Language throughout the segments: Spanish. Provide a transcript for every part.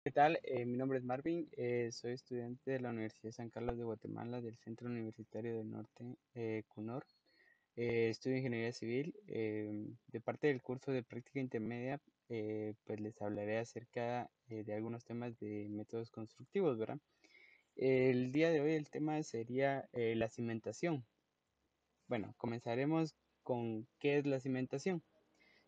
¿Qué tal? Mi nombre es Marvin, soy estudiante de la Universidad de San Carlos de Guatemala, del Centro Universitario del Norte, CUNOR. Estudio Ingeniería Civil. De parte del curso de práctica intermedia, pues les hablaré acerca de algunos temas de métodos constructivos, ¿verdad? El día de hoy el tema sería la cimentación. Bueno, comenzaremos con ¿qué es la cimentación?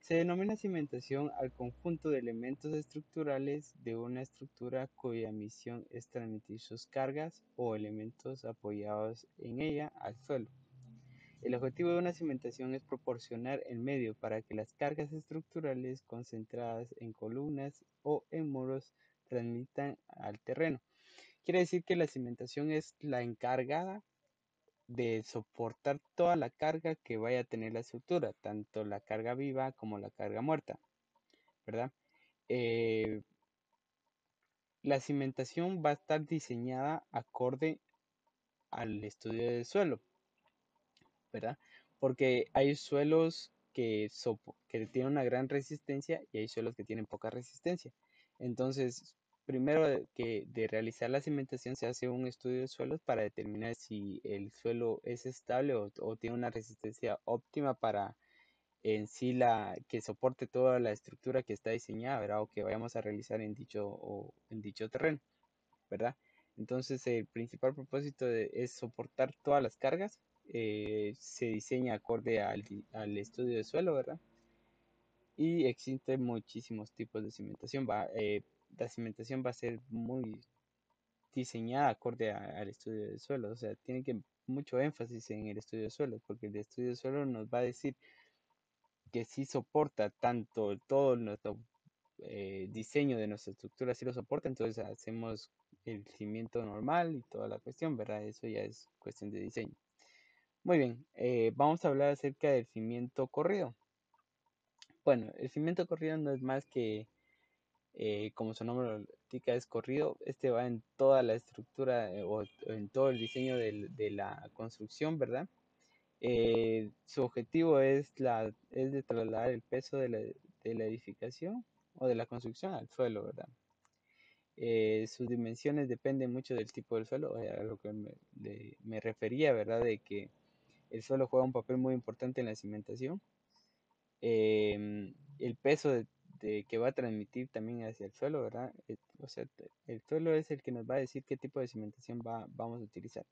Se denomina cimentación al conjunto de elementos estructurales de una estructura cuya misión es transmitir sus cargas o elementos apoyados en ella al suelo. El objetivo de una cimentación es proporcionar el medio para que las cargas estructurales concentradas en columnas o en muros transmitan al terreno. Quiere decir que la cimentación es la encargada de soportar toda la carga que vaya a tener la estructura, tanto la carga viva como la carga muerta, ¿verdad? Eh, la cimentación va a estar diseñada acorde al estudio del suelo, ¿verdad? Porque hay suelos que tienen una gran resistencia y hay suelos que tienen poca resistencia. Entonces, primero de realizar la cimentación se hace un estudio de suelos para determinar si el suelo es estable o tiene una resistencia óptima para en sí que soporte toda la estructura que está diseñada, ¿verdad? O que vayamos a realizar en dicho terreno, ¿verdad? Entonces, el principal propósito es soportar todas las cargas. Se diseña acorde al estudio de suelo, ¿verdad? Y existen muchísimos tipos de cimentación. La cimentación va a ser muy diseñada acorde al estudio de suelo. O sea, tiene que mucho énfasis en el estudio de suelo, porque el estudio de suelo nos va a decir que sí soporta tanto todo nuestro diseño de nuestra estructura, sí lo soporta, entonces hacemos el cimiento normal y toda la cuestión, ¿verdad? Eso ya es cuestión de diseño. Muy bien, vamos a hablar acerca del cimiento corrido. Bueno, el cimiento corrido no es más que, como su nombre lo indica, es corrido. Este va en toda la estructura o en todo el diseño de la construcción, ¿verdad? Su objetivo es de trasladar el peso de la edificación o de la construcción al suelo, ¿verdad? Sus dimensiones dependen mucho del tipo del suelo, a lo que me refería, ¿verdad? De que el suelo juega un papel muy importante en la cimentación. El peso que va a transmitir también hacia el suelo, ¿verdad? O sea, el suelo es el que nos va a decir qué tipo de cimentación vamos a utilizar.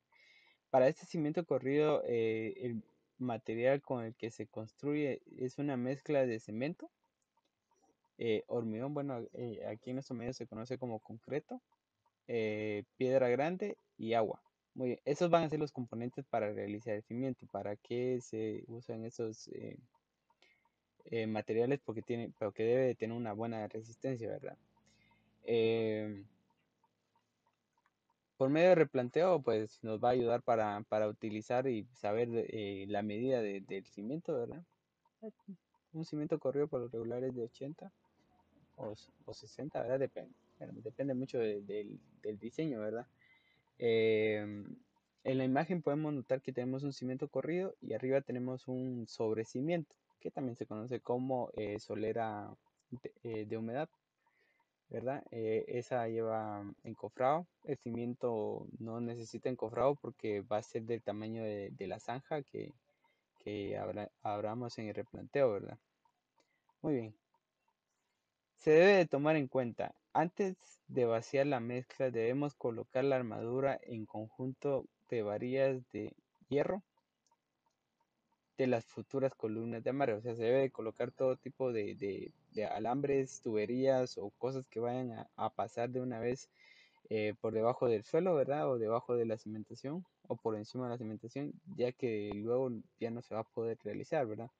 Para este cimiento corrido, el material con el que se construye es una mezcla de cemento, hormigón, bueno, aquí en nuestro medio se conoce como concreto, piedra grande y agua. Muy bien, esos van a ser los componentes para realizar el cimiento. ¿Para qué se usan esos materiales? Porque debe de tener una buena resistencia, ¿verdad? Eh, por medio de replanteo, pues nos va a ayudar para utilizar y saber la medida del cimiento, ¿verdad? Un cimiento corrido por lo regular es de 80 o 60, ¿verdad? Depende. Bueno, depende mucho del diseño, ¿verdad? En la imagen podemos notar que tenemos un cimiento corrido y arriba tenemos un sobrecimiento, que también se conoce como solera de humedad, ¿verdad? Esa lleva encofrado. El cimiento no necesita encofrado porque va a ser del tamaño de la zanja que abramos en el replanteo, ¿verdad? Muy bien. Se debe de tomar en cuenta, antes de vaciar la mezcla debemos colocar la armadura en conjunto de varillas de hierro de las futuras columnas de amarre. O sea, se debe de colocar todo tipo de alambres, tuberías o cosas que vayan a pasar de una vez por debajo del suelo, ¿verdad? O debajo de la cimentación o por encima de la cimentación, ya que luego ya no se va a poder realizar, ¿verdad?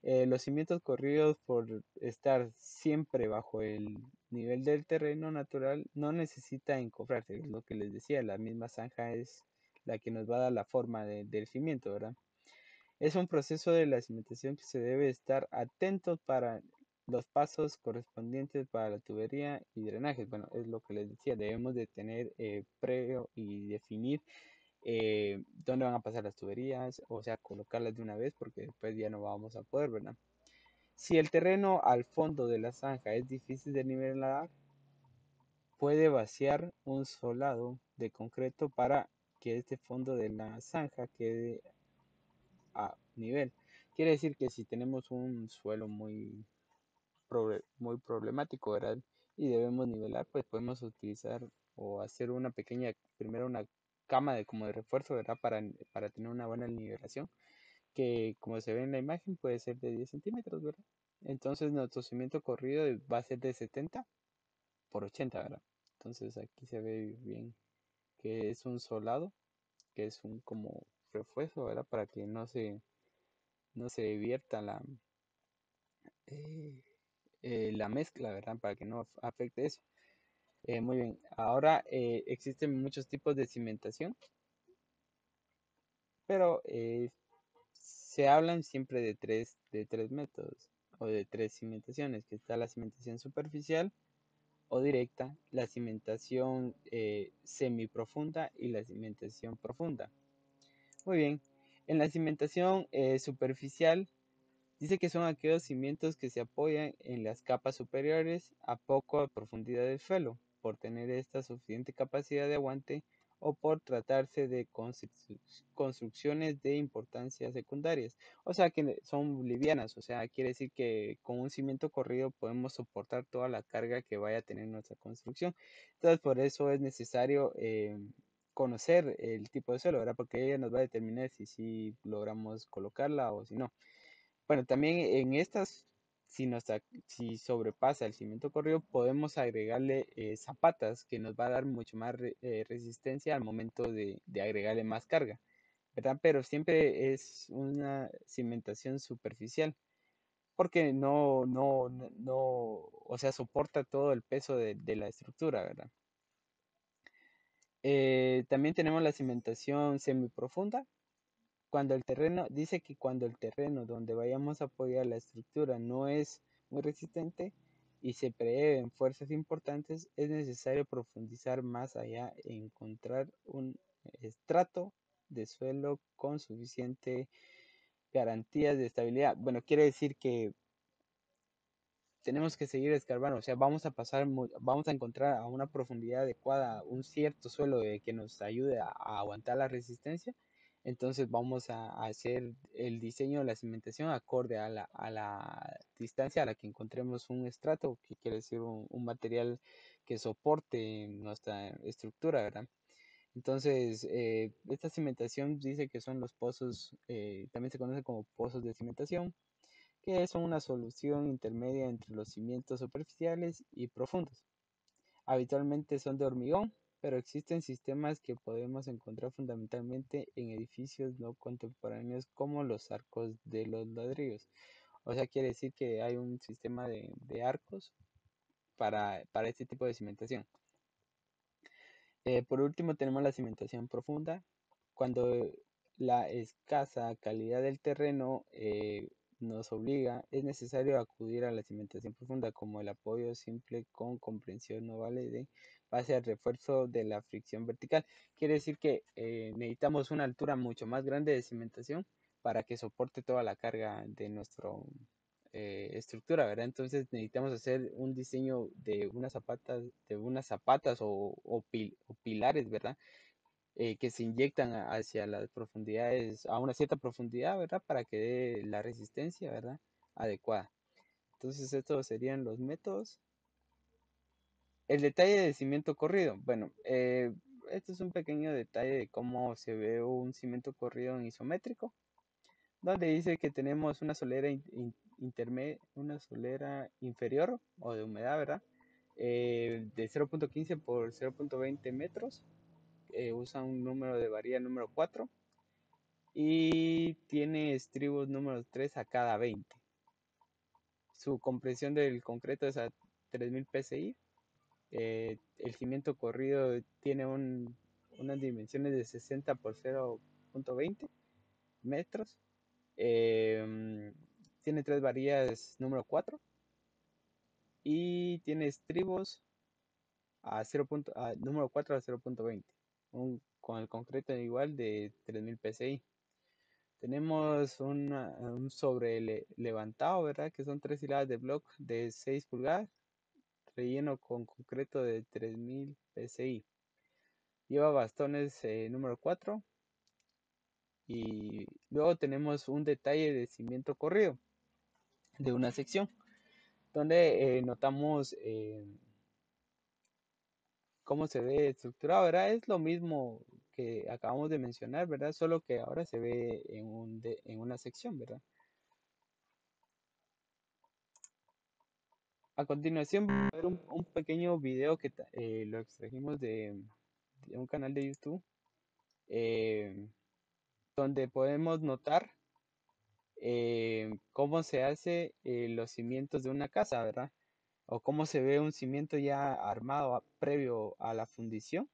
Los cimientos corridos, por estar siempre bajo el nivel del terreno natural, no necesita encofrarse, es lo que les decía, la misma zanja es la que nos va a dar la forma del cimiento, ¿verdad? Es un proceso de la cimentación que se debe estar atentos para los pasos correspondientes para la tubería y drenajes. Bueno, es lo que les decía, debemos de tener previo y definir dónde van a pasar las tuberías, o sea, colocarlas de una vez porque después ya no vamos a poder, ¿verdad? Si el terreno al fondo de la zanja es difícil de nivelar, puede vaciar un solado de concreto para que este fondo de la zanja quede a nivel. Quiere decir que si tenemos un suelo muy problemático, ¿verdad? Y debemos nivelar, pues podemos utilizar o hacer una pequeña, primero una cama de como de refuerzo, ¿verdad? Para tener una buena nivelación, que como se ve en la imagen puede ser de 10 centímetros, ¿verdad? Entonces nuestro cimiento corrido va a ser de 70 por 80, ¿verdad? Entonces aquí se ve bien que es un solado, que es un como refuerzo, ¿verdad? Para que no se vierta eh, la mezcla, ¿verdad? Para que no afecte eso. Muy bien. Ahora existen muchos tipos de cimentación, pero se hablan siempre de tres métodos o de tres cimentaciones, que está la cimentación superficial o directa, la cimentación semiprofunda y la cimentación profunda. Muy bien. En la cimentación superficial dice que son aquellos cimientos que se apoyan en las capas superiores a poco profundidad del suelo, por tener esta suficiente capacidad de aguante o por tratarse de construcciones de importancia secundarias. O sea que son livianas, o sea, quiere decir que con un cimiento corrido podemos soportar toda la carga que vaya a tener nuestra construcción. Entonces, por eso es necesario conocer el tipo de suelo, ¿verdad? Porque ella nos va a determinar si logramos colocarla o si no. Bueno, también en estas, si sobrepasa el cimiento corrido, podemos agregarle zapatas que nos va a dar mucho más resistencia al momento de agregarle más carga, ¿verdad? Pero siempre es una cimentación superficial, porque o sea, soporta todo el peso de la estructura, ¿verdad? También tenemos la cimentación semiprofunda, dice que cuando el terreno donde vayamos a apoyar la estructura no es muy resistente y se prevén fuerzas importantes, es necesario profundizar más allá e encontrar un estrato de suelo con suficiente garantías de estabilidad. Bueno, quiere decir que tenemos que seguir escarbando, o sea, vamos a encontrar a una profundidad adecuada un cierto suelo que nos ayude a aguantar la resistencia. Entonces vamos a hacer el diseño de la cimentación acorde a la distancia a la que encontremos un estrato, que quiere decir un material que soporte nuestra estructura, ¿verdad? Entonces, esta cimentación dice que son los pozos, también se conoce como pozos de cimentación, que son una solución intermedia entre los cimientos superficiales y profundos. Habitualmente son de hormigón, pero existen sistemas que podemos encontrar fundamentalmente en edificios no contemporáneos como los arcos de los ladrillos. O sea, quiere decir que hay un sistema de arcos para este tipo de cimentación. Por último, tenemos la cimentación profunda. Cuando la escasa calidad del terreno nos obliga, es necesario acudir a la cimentación profunda como el apoyo simple con comprensión no vale de base al refuerzo de la fricción vertical. Quiere decir que necesitamos una altura mucho más grande de cimentación para que soporte toda la carga de nuestra estructura, ¿verdad? Entonces necesitamos hacer un diseño de unas zapatas o pilares, ¿verdad? Que se inyectan hacia las profundidades, a una cierta profundidad, ¿verdad? Para que dé la resistencia, ¿verdad? Adecuada. Entonces, estos serían los métodos. El detalle de cimiento corrido. Bueno, este es un pequeño detalle de cómo se ve un cimiento corrido en isométrico, donde dice que tenemos una solera una solera inferior o de humedad, ¿verdad? De 0.15 por 0.20 metros. Usa un número de varilla número 4 y tiene estribos número 3 a cada 20. Su compresión del concreto es a 3000 psi. El cimiento corrido tiene unas dimensiones de 60 por 0.20 metros. Tiene tres varillas número 4 y tiene estribos número 4 a 0.20. Con el concreto igual de 3000 psi. Tenemos un sobre levantado, ¿verdad? Que son tres hiladas de block de 6 pulgadas, relleno con concreto de 3000 PSI. Lleva bastones número 4 y luego tenemos un detalle de cimiento corrido de una sección donde notamos cómo se ve estructurado, ¿verdad? Es lo mismo que acabamos de mencionar, ¿verdad? Solo que ahora se ve en una sección, ¿verdad? A continuación, vamos a ver un pequeño video que lo extrajimos de un canal de YouTube, eh, donde podemos notar cómo se hace los cimientos de una casa, ¿verdad? O cómo se ve un cimiento ya armado previo a la fundición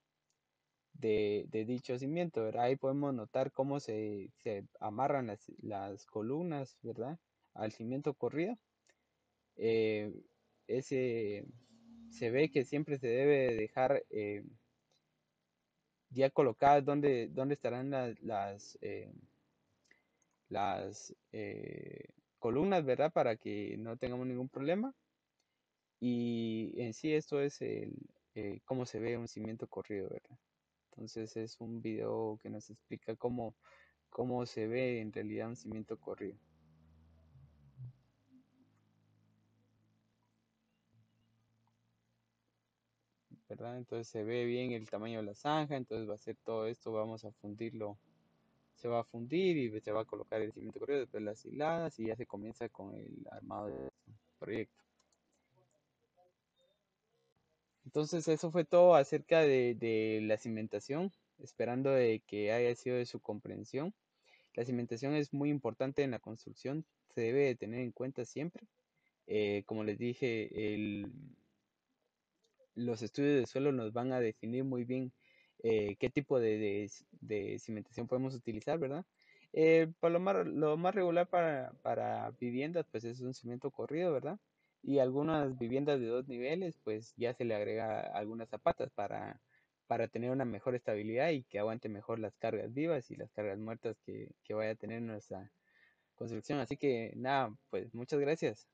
de dicho cimiento, ¿verdad? Ahí podemos notar cómo se amarran las columnas, ¿verdad? Al cimiento corrido. Eh, ese se ve que siempre se debe dejar ya colocadas donde estarán las columnas, ¿verdad? Para que no tengamos ningún problema. Y en sí esto es cómo se ve un cimiento corrido, ¿verdad? Entonces es un video que nos explica cómo se ve en realidad un cimiento corrido, ¿verdad? Entonces se ve bien el tamaño de la zanja, entonces va a ser todo esto, vamos a fundirlo, se va a fundir y se va a colocar el cimiento corrido, después las hiladas y ya se comienza con el armado del proyecto. Entonces eso fue todo acerca de la cimentación, esperando de que haya sido de su comprensión. La cimentación es muy importante en la construcción, se debe de tener en cuenta siempre. Como les dije, los estudios de suelo nos van a definir muy bien qué tipo de cimentación podemos utilizar, ¿verdad? Por lo más regular para viviendas, pues es un cimiento corrido, ¿verdad? Y algunas viviendas de 2 niveles, pues ya se le agrega algunas zapatas para tener una mejor estabilidad y que aguante mejor las cargas vivas y las cargas muertas que vaya a tener nuestra construcción. Así que nada, pues muchas gracias.